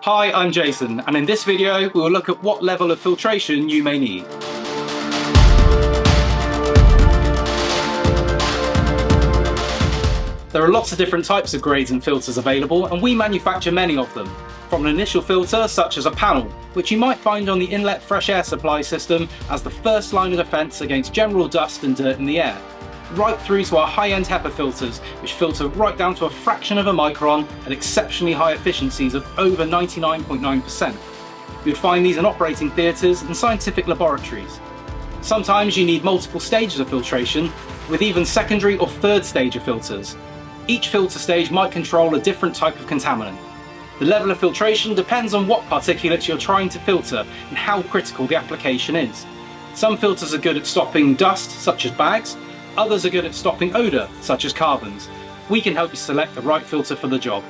Hi, I'm Jason, and in this video we will look at what level of filtration you may need. There are lots of different types of grades and filters available, and we manufacture many of them. From an initial filter such as a panel, which you might find on the inlet fresh air supply system as the first line of defence against general dust and dirt in the air, right through to our high-end HEPA filters, which filter right down to a fraction of a micron at exceptionally high efficiencies of over 99.9%. You'd find these in operating theatres and scientific laboratories. Sometimes you need multiple stages of filtration, with even secondary or third stage of filters. Each filter stage might control a different type of contaminant. The level of filtration depends on what particulates you're trying to filter and how critical the application is. Some filters are good at stopping dust, such as bags. Others are good at stopping odour, such as carbons. We can help you select the right filter for the job.